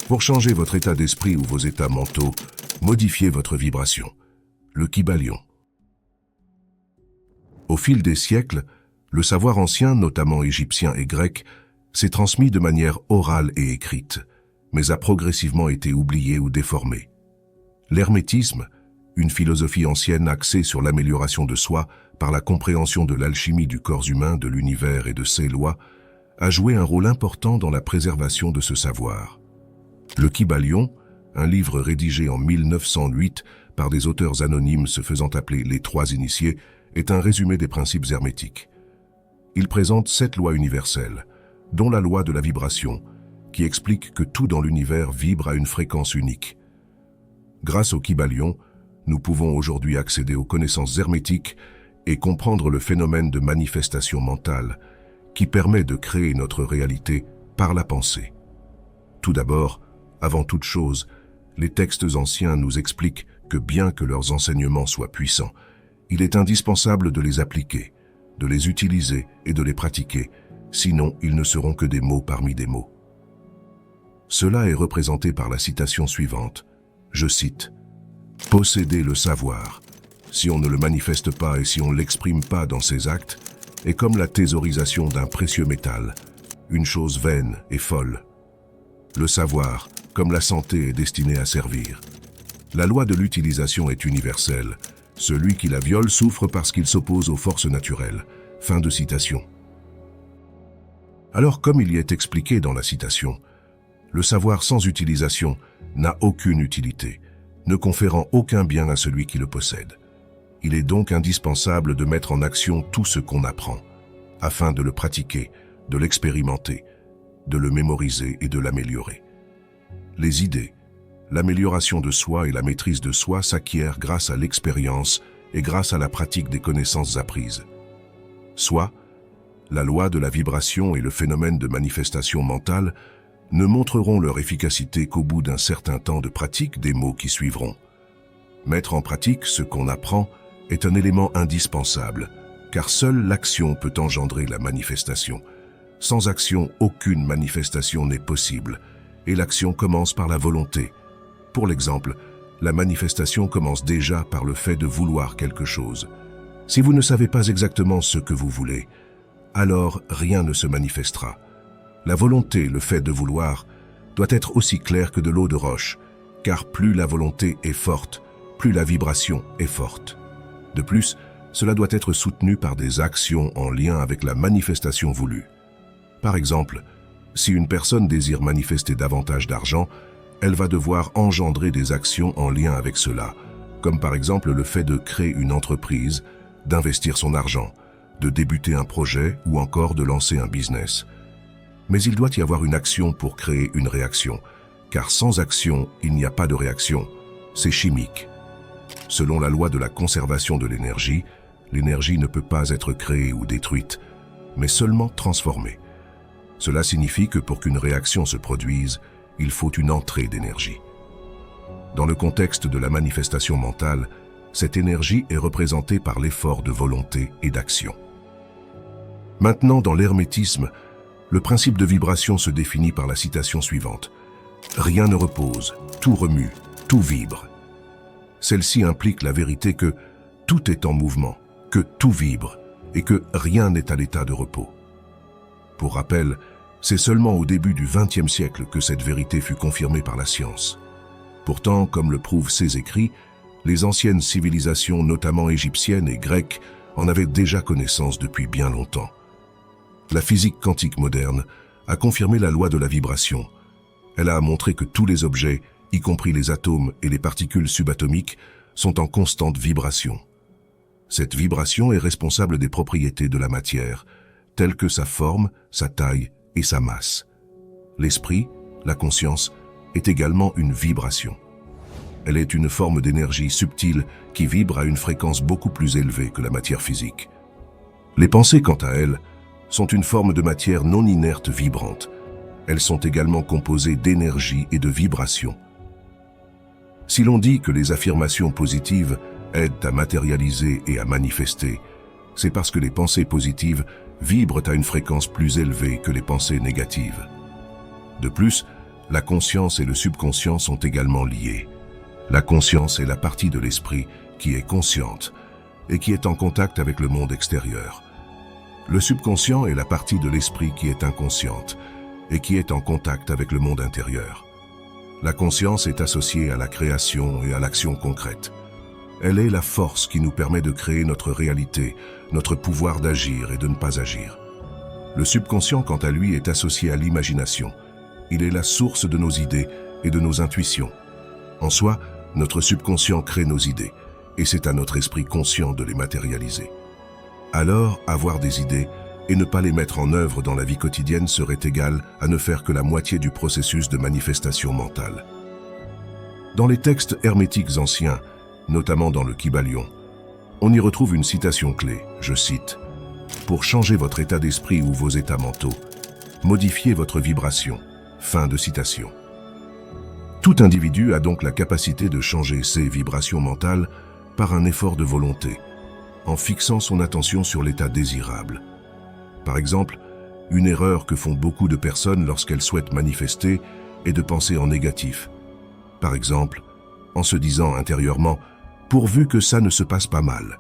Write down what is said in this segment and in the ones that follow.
Pour changer votre état d'esprit ou vos états mentaux, modifiez votre vibration. Le Kybalion. Au fil des siècles, le savoir ancien, notamment égyptien et grec, s'est transmis de manière orale et écrite, mais a progressivement été oublié ou déformé. L'hermétisme, une philosophie ancienne axée sur l'amélioration de soi par la compréhension de l'alchimie du corps humain, de l'univers et de ses lois, a joué un rôle important dans la préservation de ce savoir. Le Kybalion, un livre rédigé en 1908 par des auteurs anonymes se faisant appeler les Trois Initiés, est un résumé des principes hermétiques. Il présente 7 lois universelles, dont la loi de la vibration, qui explique que tout dans l'univers vibre à une fréquence unique. Grâce au Kybalion, nous pouvons aujourd'hui accéder aux connaissances hermétiques et comprendre le phénomène de manifestation mentale qui permet de créer notre réalité par la pensée. Tout d'abord, avant toute chose, les textes anciens nous expliquent que bien que leurs enseignements soient puissants, il est indispensable de les appliquer, de les utiliser et de les pratiquer, sinon ils ne seront que des mots parmi des mots. Cela est représenté par la citation suivante. Je cite, « Posséder le savoir, si on ne le manifeste pas et si on ne l'exprime pas dans ses actes, est comme la thésaurisation d'un précieux métal, une chose vaine et folle. Le savoir, comme la santé, est destiné à servir. La loi de l'utilisation est universelle. Celui qui la viole souffre parce qu'il s'oppose aux forces naturelles. » Fin de citation. Alors, comme il y est expliqué dans la citation, le savoir sans utilisation n'a aucune utilité, ne conférant aucun bien à celui qui le possède. Il est donc indispensable de mettre en action tout ce qu'on apprend, afin de le pratiquer, de l'expérimenter, de le mémoriser et de l'améliorer. Les idées, l'amélioration de soi et la maîtrise de soi s'acquièrent grâce à l'expérience et grâce à la pratique des connaissances apprises. Soit, la loi de la vibration et le phénomène de manifestation mentale ne montreront leur efficacité qu'au bout d'un certain temps de pratique des mots qui suivront. Mettre en pratique ce qu'on apprend est un élément indispensable, car seule l'action peut engendrer la manifestation. Sans action, aucune manifestation n'est possible, et l'action commence par la volonté. Pour l'exemple, la manifestation commence déjà par le fait de vouloir quelque chose. Si vous ne savez pas exactement ce que vous voulez, alors rien ne se manifestera. La volonté, le fait de vouloir, doit être aussi clair que de l'eau de roche, car plus la volonté est forte, plus la vibration est forte. De plus, cela doit être soutenu par des actions en lien avec la manifestation voulue. Par exemple, si une personne désire manifester davantage d'argent, elle va devoir engendrer des actions en lien avec cela, comme par exemple le fait de créer une entreprise, d'investir son argent, de débuter un projet ou encore de lancer un business. Mais il doit y avoir une action pour créer une réaction, car sans action, il n'y a pas de réaction. C'est chimique. Selon la loi de la conservation de l'énergie ne peut pas être créée ou détruite, mais seulement transformée. Cela signifie que pour qu'une réaction se produise, il faut une entrée d'énergie. Dans le contexte de la manifestation mentale, cette énergie est représentée par l'effort de volonté et d'action. Maintenant, dans l'hermétisme, le principe de vibration se définit par la citation suivante. « Rien ne repose, tout remue, tout vibre. » Celle-ci implique la vérité que tout est en mouvement, que tout vibre et que rien n'est à l'état de repos. Pour rappel, c'est seulement au début du XXe siècle que cette vérité fut confirmée par la science. Pourtant, comme le prouvent ces écrits, les anciennes civilisations, notamment égyptiennes et grecques, en avaient déjà connaissance depuis bien longtemps. La physique quantique moderne a confirmé la loi de la vibration. Elle a montré que tous les objets, y compris les atomes et les particules subatomiques, sont en constante vibration. Cette vibration est responsable des propriétés de la matière, telles que sa forme, sa taille et sa masse. L'esprit, la conscience, est également une vibration. Elle est une forme d'énergie subtile qui vibre à une fréquence beaucoup plus élevée que la matière physique. Les pensées, quant à elles, sont une forme de matière non inerte vibrante. Elles sont également composées d'énergie et de vibration. Si l'on dit que les affirmations positives aident à matérialiser et à manifester, c'est parce que les pensées positives vibrent à une fréquence plus élevée que les pensées négatives. De plus, La conscience et le subconscient sont également liés. La conscience est la partie de l'esprit qui est consciente et qui est en contact avec le monde extérieur. Le subconscient est la partie de l'esprit qui est inconsciente et qui est en contact avec le monde intérieur. La conscience est associée à la création et à l'action concrète. Elle est la force qui nous permet de créer notre réalité, notre pouvoir d'agir et de ne pas agir. Le subconscient, quant à lui, est associé à l'imagination. Il est la source de nos idées et de nos intuitions. En soi, notre subconscient crée nos idées, et c'est à notre esprit conscient de les matérialiser. Alors, avoir des idées et ne pas les mettre en œuvre dans la vie quotidienne serait égal à ne faire que la moitié du processus de manifestation mentale. Dans les textes hermétiques anciens, notamment dans le Kybalion, on y retrouve une citation clé, je cite, « Pour changer votre état d'esprit ou vos états mentaux, modifiez votre vibration. » Fin de citation. Tout individu a donc la capacité de changer ses vibrations mentales par un effort de volonté, en fixant son attention sur l'état désirable. Par exemple, une erreur que font beaucoup de personnes lorsqu'elles souhaitent manifester est de penser en négatif. Par exemple, en se disant intérieurement « pourvu que ça ne se passe pas mal ».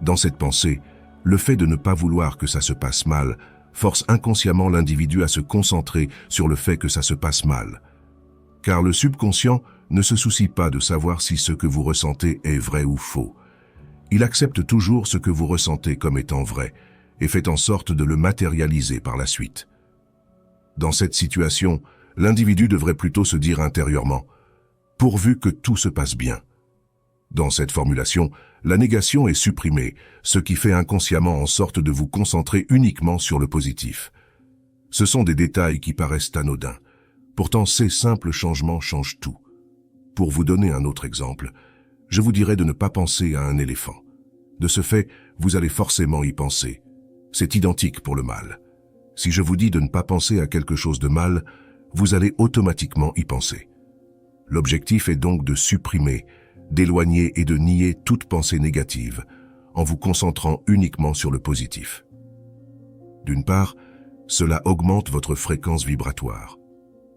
Dans cette pensée, le fait de ne pas vouloir que ça se passe mal force inconsciemment l'individu à se concentrer sur le fait que ça se passe mal. Car le subconscient ne se soucie pas de savoir si ce que vous ressentez est vrai ou faux. Il accepte toujours ce que vous ressentez comme étant vrai et fait en sorte de le matérialiser par la suite. Dans cette situation, l'individu devrait plutôt se dire intérieurement « pourvu que tout se passe bien ». Dans cette formulation, la négation est supprimée, ce qui fait inconsciemment en sorte de vous concentrer uniquement sur le positif. Ce sont des détails qui paraissent anodins. Pourtant, ces simples changements changent tout. Pour vous donner un autre exemple, je vous dirais de ne pas penser à un éléphant. De ce fait, vous allez forcément y penser. C'est identique pour le mal. Si je vous dis de ne pas penser à quelque chose de mal, vous allez automatiquement y penser. L'objectif est donc de supprimer, d'éloigner et de nier toute pensée négative, en vous concentrant uniquement sur le positif. D'une part, cela augmente votre fréquence vibratoire.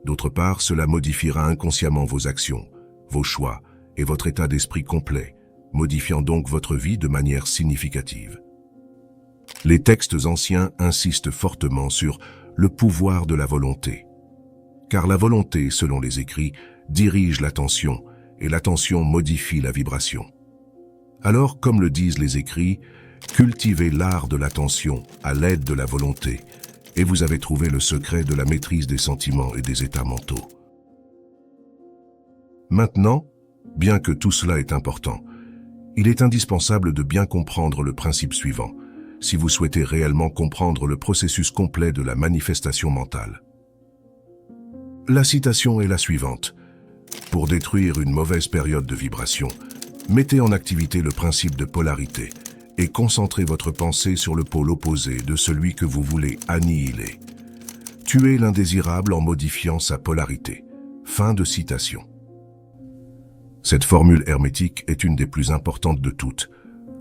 D'autre part, cela modifiera inconsciemment vos actions, vos choix et votre état d'esprit complet, modifiant donc votre vie de manière significative. Les textes anciens insistent fortement sur le pouvoir de la volonté. Car la volonté, selon les écrits, dirige l'attention et l'attention modifie la vibration. Alors, comme le disent les écrits, cultivez l'art de l'attention à l'aide de la volonté et vous avez trouvé le secret de la maîtrise des sentiments et des états mentaux. Maintenant, bien que tout cela est important, il est indispensable de bien comprendre le principe suivant, si vous souhaitez réellement comprendre le processus complet de la manifestation mentale. La citation est la suivante. Pour détruire une mauvaise période de vibration, mettez en activité le principe de polarité et concentrez votre pensée sur le pôle opposé de celui que vous voulez annihiler. Tuez l'indésirable en modifiant sa polarité. Fin de citation. Cette formule hermétique est une des plus importantes de toutes.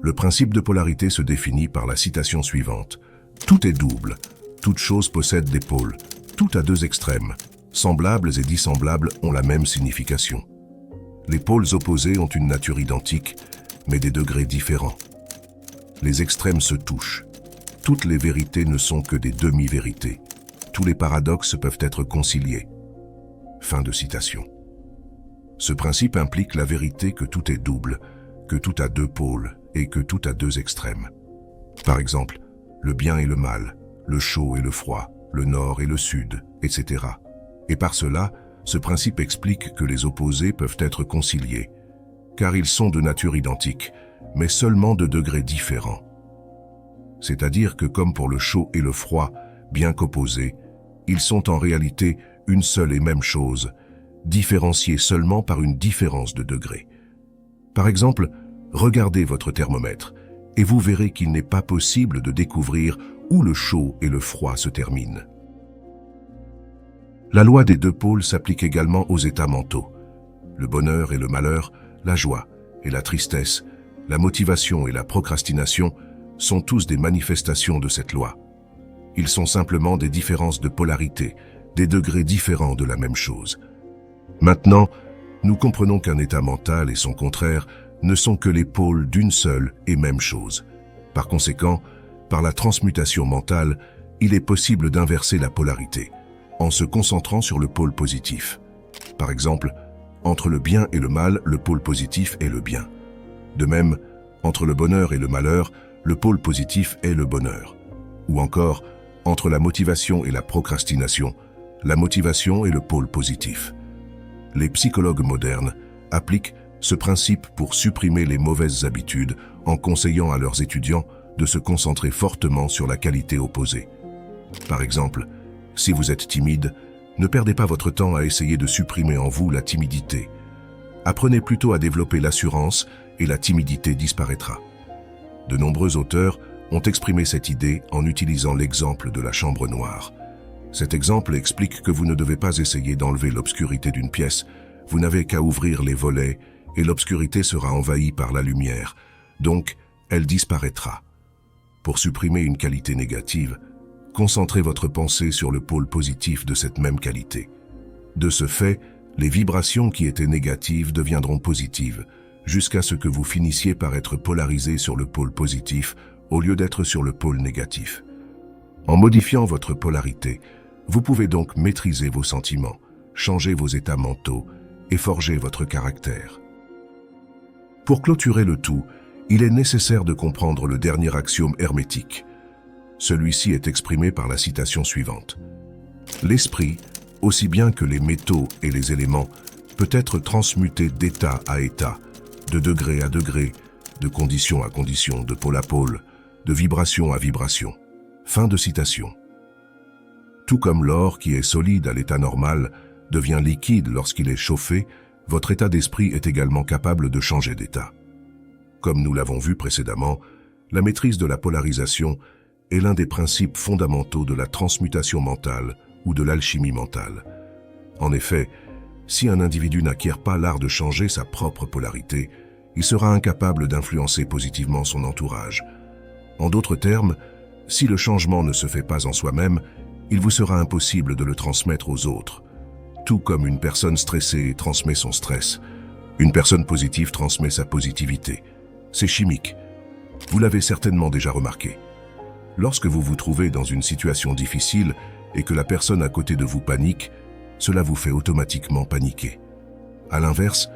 Le principe de polarité se définit par la citation suivante. Tout est double, toute chose possède des pôles, tout a deux extrêmes. Semblables et dissemblables ont la même signification. Les pôles opposés ont une nature identique, mais des degrés différents. Les extrêmes se touchent. Toutes les vérités ne sont que des demi-vérités. Tous les paradoxes peuvent être conciliés. Fin de citation. Ce principe implique la vérité que tout est double, que tout a deux pôles et que tout a deux extrêmes. Par exemple, le bien et le mal, le chaud et le froid, le nord et le sud, etc. Et par cela, ce principe explique que les opposés peuvent être conciliés, car ils sont de nature identique, mais seulement de degrés différents. C'est-à-dire que comme pour le chaud et le froid, bien qu'opposés, ils sont en réalité une seule et même chose, différenciés seulement par une différence de degrés. Par exemple, regardez votre thermomètre et vous verrez qu'il n'est pas possible de découvrir où le chaud et le froid se terminent. La loi des deux pôles s'applique également aux états mentaux. Le bonheur et le malheur, la joie et la tristesse, la motivation et la procrastination sont tous des manifestations de cette loi. Ils sont simplement des différences de polarité, des degrés différents de la même chose. Maintenant, nous comprenons qu'un état mental et son contraire ne sont que les pôles d'une seule et même chose. Par conséquent, par la transmutation mentale, il est possible d'inverser la polarité, en se concentrant sur le pôle positif. Par exemple, entre le bien et le mal, le pôle positif est le bien. De même, entre le bonheur et le malheur, le pôle positif est le bonheur. Ou encore, entre la motivation et la procrastination, la motivation est le pôle positif. Les psychologues modernes appliquent ce principe pour supprimer les mauvaises habitudes en conseillant à leurs étudiants de se concentrer fortement sur la qualité opposée. Par exemple, si vous êtes timide, ne perdez pas votre temps à essayer de supprimer en vous la timidité. Apprenez plutôt à développer l'assurance et la timidité disparaîtra. De nombreux auteurs ont exprimé cette idée en utilisant l'exemple de la chambre noire. Cet exemple explique que vous ne devez pas essayer d'enlever l'obscurité d'une pièce, vous n'avez qu'à ouvrir les volets et l'obscurité sera envahie par la lumière, donc elle disparaîtra. Pour supprimer une qualité négative, concentrez votre pensée sur le pôle positif de cette même qualité. De ce fait, les vibrations qui étaient négatives deviendront positives, jusqu'à ce que vous finissiez par être polarisé sur le pôle positif au lieu d'être sur le pôle négatif. En modifiant votre polarité, vous pouvez donc maîtriser vos sentiments, changer vos états mentaux et forger votre caractère. Pour clôturer le tout, il est nécessaire de comprendre le dernier axiome hermétique. Celui-ci est exprimé par la citation suivante. L'esprit, aussi bien que les métaux et les éléments, peut être transmuté d'état à état, de degré à degré, de condition à condition, de pôle à pôle, de vibration à vibration. Fin de citation. Tout comme l'or qui est solide à l'état normal devient liquide lorsqu'il est chauffé, votre état d'esprit est également capable de changer d'état. Comme nous l'avons vu précédemment, la maîtrise de la polarisation est l'un des principes fondamentaux de la transmutation mentale ou de l'alchimie mentale. En effet, si un individu n'acquiert pas l'art de changer sa propre polarité, il sera incapable d'influencer positivement son entourage. En d'autres termes, si le changement ne se fait pas en soi-même, il vous sera impossible de le transmettre aux autres. Tout comme une personne stressée transmet son stress, une personne positive transmet sa positivité. C'est chimique. Vous l'avez certainement déjà remarqué. Lorsque vous vous trouvez dans une situation difficile et que la personne à côté de vous panique, cela vous fait automatiquement paniquer. À l'inverse,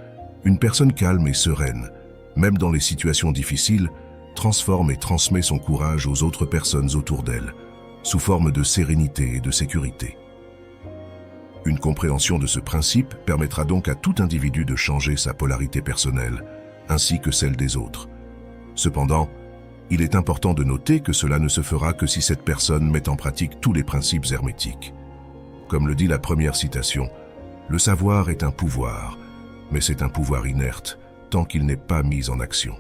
une personne calme et sereine, même dans les situations difficiles, transforme et transmet son courage aux autres personnes autour d'elle, sous forme de sérénité et de sécurité. Une compréhension de ce principe permettra donc à tout individu de changer sa polarité personnelle, ainsi que celle des autres. Cependant, il est important de noter que cela ne se fera que si cette personne met en pratique tous les principes hermétiques. Comme le dit la première citation, « Le savoir est un pouvoir, mais c'est un pouvoir inerte, tant qu'il n'est pas mis en action. »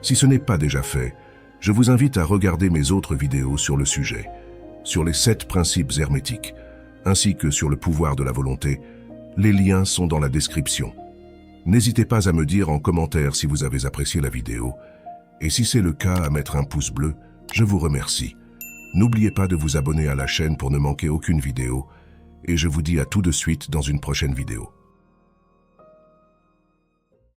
Si ce n'est pas déjà fait, je vous invite à regarder mes autres vidéos sur le sujet, sur les 7 principes hermétiques, ainsi que sur le pouvoir de la volonté. Les liens sont dans la description. N'hésitez pas à me dire en commentaire si vous avez apprécié la vidéo, et si c'est le cas, à mettre un pouce bleu. Je vous remercie. N'oubliez pas de vous abonner à la chaîne pour ne manquer aucune vidéo, et je vous dis à tout de suite dans une prochaine vidéo.